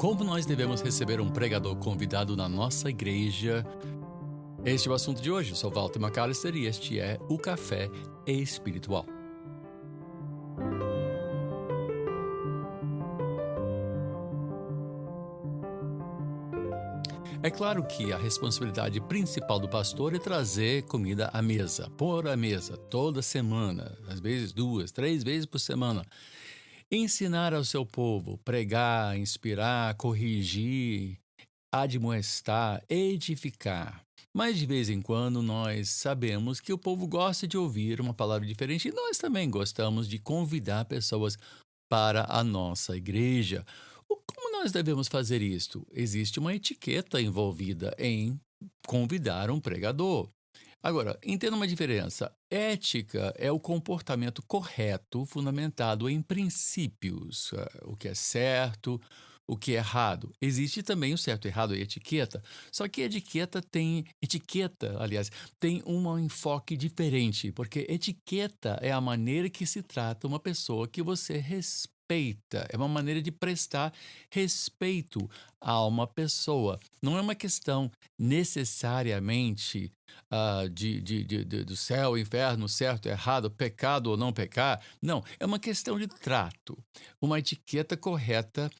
Como nós devemos receber um pregador convidado na nossa igreja? Este é o assunto de hoje. Eu sou Walter McAllister e este é o Café Espiritual. É claro que a responsabilidade principal do pastor é trazer comida à mesa, pôr à mesa toda semana, às vezes 2, 3 vezes por semana. Ensinar ao seu povo, pregar, inspirar, corrigir, admoestar, edificar. Mas de vez em quando nós sabemos que o povo gosta de ouvir uma palavra diferente e nós também gostamos de convidar pessoas para a nossa igreja. Como nós devemos fazer isto? Existe uma etiqueta envolvida em convidar um pregador. Agora, entenda uma diferença. Ética é o comportamento correto, fundamentado em princípios, o que é certo, o que é errado. Existe também o certo e errado e etiqueta. Só que etiqueta, aliás, tem um enfoque diferente, porque etiqueta é a maneira que se trata uma pessoa que você respeita. É uma maneira de prestar respeito a uma pessoa. Não é uma questão necessariamente do céu, inferno, certo, errado, pecado ou não pecar. Não, é uma questão de trato. Uma etiqueta correta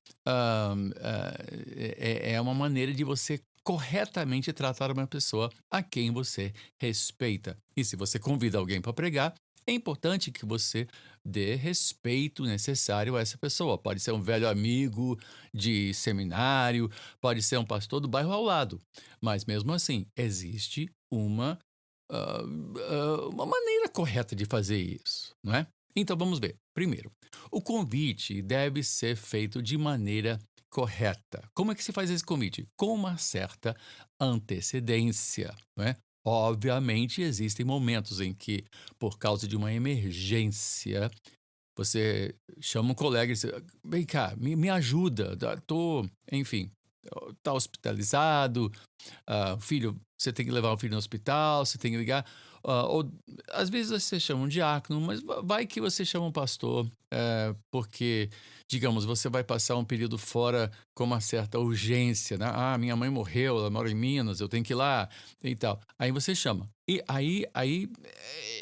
é uma maneira de você corretamente tratar uma pessoa a quem você respeita. E se você convida alguém para pregar, é importante que você dê respeito necessário a essa pessoa. Pode ser um velho amigo de seminário, pode ser um pastor do bairro ao lado. Mas mesmo assim, existe uma maneira correta de fazer isso, não é? Então vamos ver. Primeiro, o convite deve ser feito de maneira correta. Como é que se faz esse convite? Com uma certa antecedência, não é? Obviamente, existem momentos em que, por causa de uma emergência, você chama um colega e diz: vem cá, me ajuda, enfim, tá hospitalizado, filho, você tem que levar o filho no hospital, você tem que ligar. Ou às vezes você chama um diácono, mas vai que você chama um pastor, porque, digamos, você vai passar um período fora com uma certa urgência, né? Minha mãe morreu, ela mora em Minas, eu tenho que ir lá e tal. Aí você chama. E aí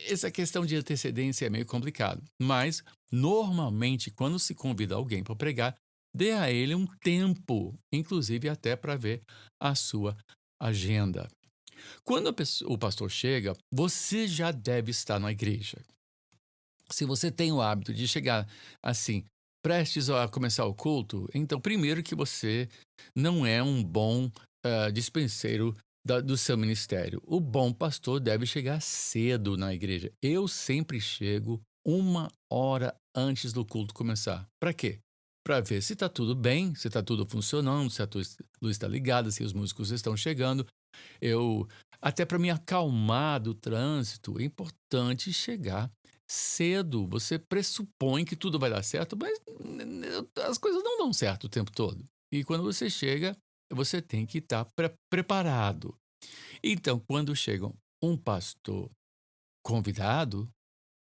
essa questão de antecedência é meio complicado. Mas, normalmente, quando se convida alguém para pregar, dê a ele um tempo, inclusive até para ver a sua agenda. Quando o pastor chega, você já deve estar na igreja. Se você tem o hábito de chegar assim, prestes a começar o culto, então primeiro que você não é um bom dispenseiro do seu ministério. O bom pastor deve chegar cedo na igreja. Eu sempre chego 1 hora antes do culto começar. Para quê? Para ver se está tudo bem, se está tudo funcionando, se a luz está ligada, se os músicos estão chegando. Eu Até para me acalmar do trânsito, é importante chegar cedo. Você pressupõe que tudo vai dar certo, mas as coisas não dão certo o tempo todo. E quando você chega, você tem que estar preparado. Então, quando chega um pastor convidado,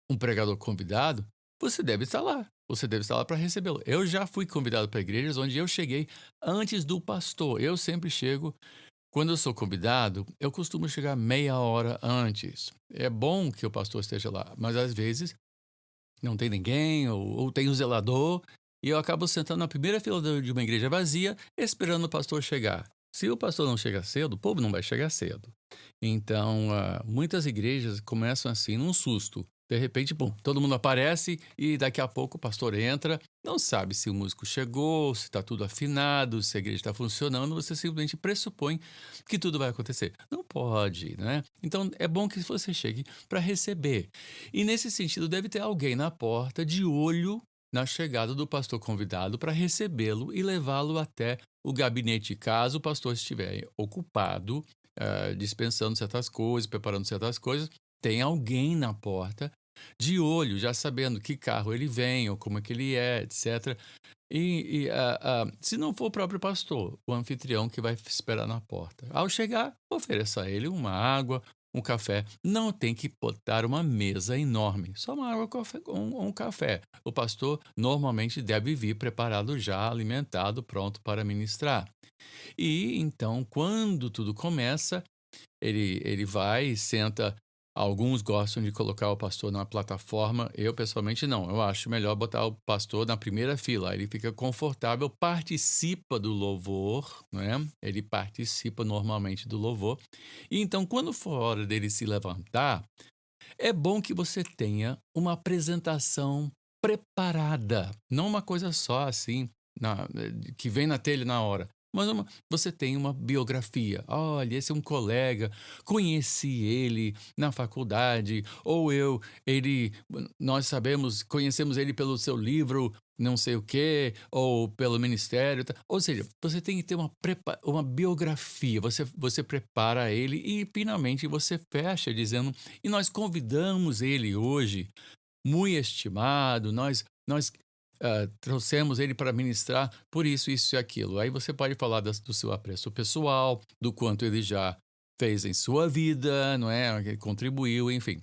um pregador convidado, você deve estar lá. Você deve estar lá para recebê-lo. Eu já fui convidado para igrejas onde eu cheguei antes do pastor. Eu sempre chego. Quando eu sou convidado, eu costumo chegar meia hora antes. É bom que o pastor esteja lá, mas às vezes não tem ninguém, ou tem um zelador, e eu acabo sentando na primeira fila de uma igreja vazia, esperando o pastor chegar. Se o pastor não chega cedo, o povo não vai chegar cedo. Então, muitas igrejas começam assim, num susto. De repente, bom, todo mundo aparece e daqui a pouco o pastor entra. Não sabe se o músico chegou, se está tudo afinado, se a igreja está funcionando. Você simplesmente pressupõe que tudo vai acontecer. Não pode, né? Então, é bom que você chegue para receber. E nesse sentido, deve ter alguém na porta de olho na chegada do pastor convidado para recebê-lo e levá-lo até o gabinete, caso o pastor estiver ocupado, dispensando certas coisas, preparando certas coisas. Tem alguém na porta de olho, já sabendo que carro ele vem ou como é que ele é, etc. Se não for o próprio pastor, o anfitrião que vai esperar na porta. Ao chegar, ofereça a ele uma água, um café. Não tem que botar uma mesa enorme, só uma água, um café. O pastor normalmente deve vir preparado já, alimentado, pronto para ministrar. E então, quando tudo começa, ele vai e senta. Alguns gostam de colocar o pastor na plataforma, eu pessoalmente não, eu acho melhor botar o pastor na primeira fila, aí ele fica confortável, participa do louvor, não é, ele participa normalmente do louvor, e então quando for hora dele se levantar, é bom que você tenha uma apresentação preparada, não uma coisa só assim, que vem na telha na hora. Mas você tem uma biografia. Olha, esse é um colega, conheci ele na faculdade, ou nós sabemos, conhecemos ele pelo seu livro, não sei o quê, ou pelo ministério. Ou seja, você tem que ter uma biografia, você prepara ele e finalmente você fecha dizendo e nós convidamos ele hoje, muito estimado, nós trouxemos ele para ministrar por isso e aquilo. Aí você pode falar do seu apreço pessoal, do quanto ele já fez em sua vida, não é? Ele contribuiu, enfim.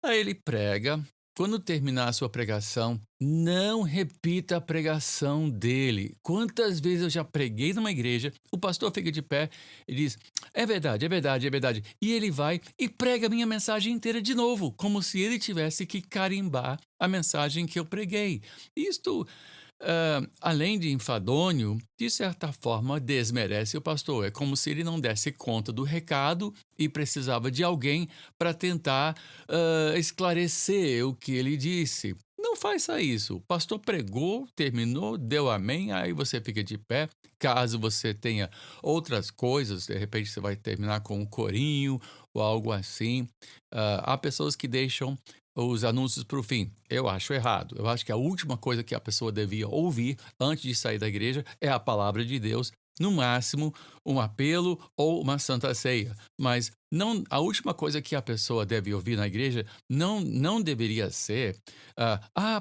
Aí ele prega. Quando terminar a sua pregação, não repita a pregação dele. Quantas vezes eu já preguei numa igreja, o pastor fica de pé e diz: é verdade, é verdade, é verdade. E ele vai e prega a minha mensagem inteira de novo, como se ele tivesse que carimbar a mensagem que eu preguei. Isto, além de enfadonho, de certa forma desmerece o pastor. É como se ele não desse conta do recado e precisava de alguém para tentar esclarecer o que ele disse. Não faça isso. O pastor pregou, terminou, deu amém, aí você fica de pé. Caso você tenha outras coisas, de repente você vai terminar com um corinho ou algo assim. Há pessoas que deixam os anúncios para o fim. Eu acho errado. Eu acho que a última coisa que a pessoa devia ouvir antes de sair da igreja é a palavra de Deus, no máximo um apelo ou uma santa ceia. Mas não, a última coisa que a pessoa deve ouvir na igreja não deveria ser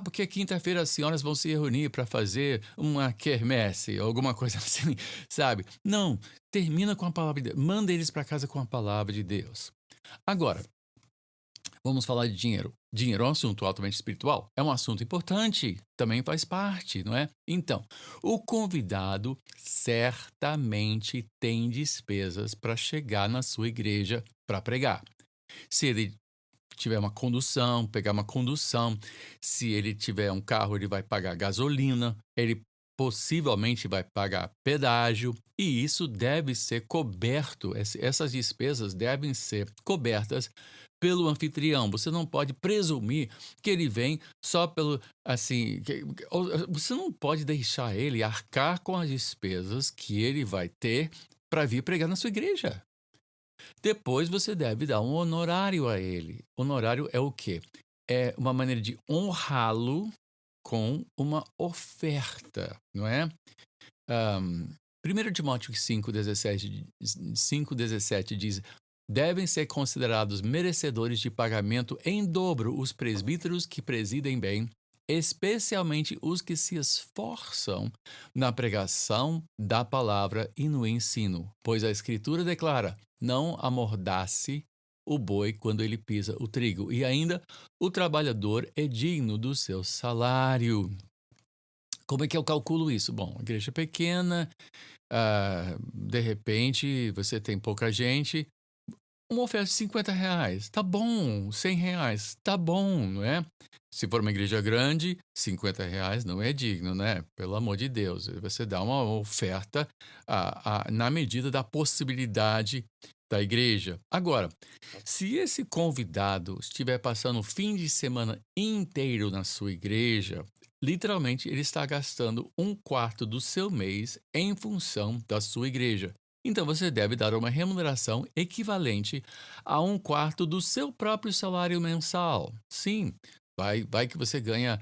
porque quinta-feira as senhoras vão se reunir para fazer uma quermesse, alguma coisa assim, sabe? Não, termina com a palavra de Deus. Manda eles para casa com a palavra de Deus. Agora, vamos falar de dinheiro. Dinheiro é um assunto altamente espiritual, é um assunto importante, também faz parte, não é? Então, o convidado certamente tem despesas para chegar na sua igreja para pregar. Se ele tiver uma condução, pegar uma condução, se ele tiver um carro, ele vai pagar gasolina, ele possivelmente vai pagar pedágio, e isso deve ser coberto, essas despesas devem ser cobertas pelo anfitrião. Você não pode presumir que ele vem só pelo, assim, você não pode deixar ele arcar com as despesas que ele vai ter para vir pregar na sua igreja. Depois você deve dar um honorário a ele. Honorário é o quê? É uma maneira de honrá-lo com uma oferta, não é? Hã, 1 Timóteo 5,17 diz: "Devem ser considerados merecedores de pagamento em dobro os presbíteros que presidem bem, especialmente os que se esforçam na pregação da palavra e no ensino, pois a Escritura declara: não amordace o boi quando ele pisa o trigo, e ainda o trabalhador é digno do seu salário." Como é que eu calculo isso? Bom, igreja pequena, de repente você tem pouca gente, uma oferta de R$ 50, tá bom, R$ 100, tá bom, não é? Se for uma igreja grande, R$ 50 não é digno, né? Pelo amor de Deus, você dá uma oferta na medida da possibilidade da igreja. Agora, se esse convidado estiver passando o fim de semana inteiro na sua igreja, literalmente ele está gastando um quarto do seu mês em função da sua igreja. Então você deve dar uma remuneração equivalente a um quarto do seu próprio salário mensal. Sim, vai que você ganha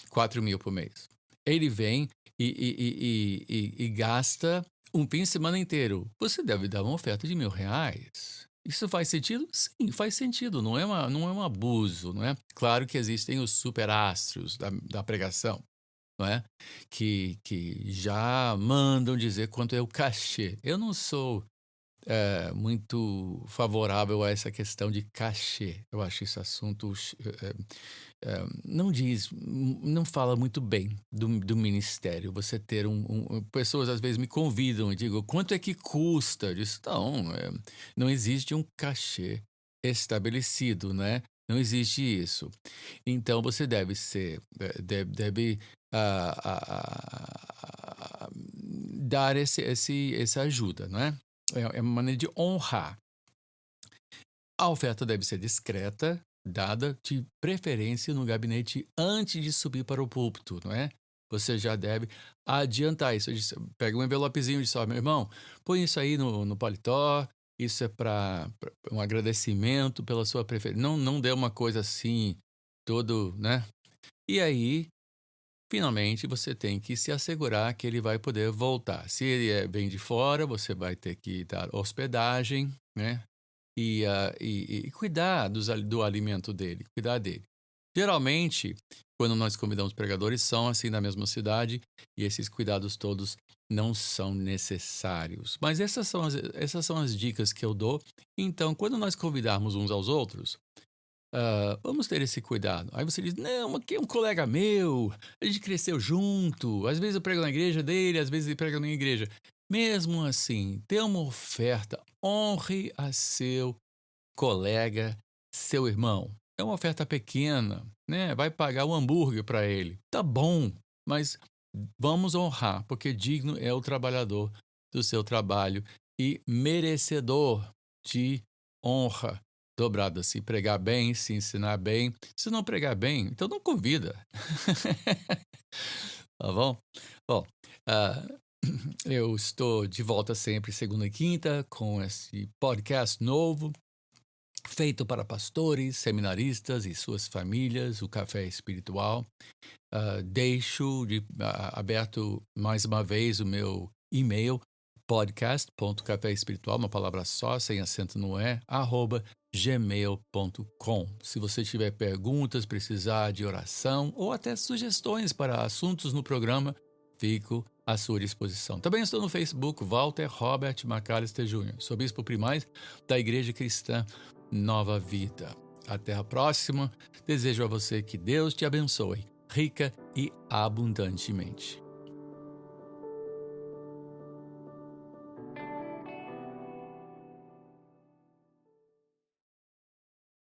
4.000 por mês. Ele vem e gasta um fim de semana inteiro. Você deve dar uma oferta de R$ 1.000. Isso faz sentido? Sim, faz sentido. Não é um abuso, não é? Claro que existem os superastros da pregação, não é? Que já mandam dizer quanto é o cachê. Eu não sou muito favorável a essa questão de cachê. Eu acho esse assunto não fala muito bem do ministério. Você ter pessoas às vezes me convidam e digo: "Quanto é que custa?" Eu disse: "Não, não existe um cachê estabelecido, né, não existe isso. Então você deve ser deve, dar essa ajuda, não é? É uma maneira de honrar. A oferta deve ser discreta, dada de preferência no gabinete antes de subir para o púlpito, não é? Você já deve adiantar isso. Pega um envelopezinho e diz: "Ó, meu irmão, põe isso aí no paletó, isso é para um agradecimento pela sua preferência". Não dê uma coisa assim, todo, né? E aí, finalmente, você tem que se assegurar que ele vai poder voltar. Se ele vem de fora, você vai ter que dar hospedagem, né? E cuidar do alimento dele, cuidar dele. Geralmente, quando nós convidamos pregadores, são assim na mesma cidade e esses cuidados todos não são necessários. Mas essas são as dicas que eu dou. Então, quando nós convidarmos uns aos outros, vamos ter esse cuidado. Aí você diz: "Não, aqui é um colega meu, a gente cresceu junto. Às vezes eu prego na igreja dele, às vezes ele prega na minha igreja". Mesmo assim, dê uma oferta, honre a seu colega, seu irmão. É uma oferta pequena, né? Vai pagar o hambúrguer para ele. Tá bom, mas vamos honrar, porque digno é o trabalhador do seu trabalho e merecedor de honra dobrada. Se pregar bem, se ensinar bem. Se não pregar bem, então não convida. Tá bom? Bom, ah, eu estou de volta sempre segunda e quinta com esse podcast novo feito para pastores, seminaristas e suas famílias, o Café Espiritual. Aberto mais uma vez o meu e-mail, podcast.caféespiritual, uma palavra só, sem acento no @gmail.com. Se você tiver perguntas, precisar de oração ou até sugestões para assuntos no programa, fico à sua disposição. Também estou no Facebook, Walter Robert Macalister Jr. Sou bispo primaz da Igreja Cristã Nova Vida. Até a próxima. Desejo a você que Deus te abençoe, rica e abundantemente.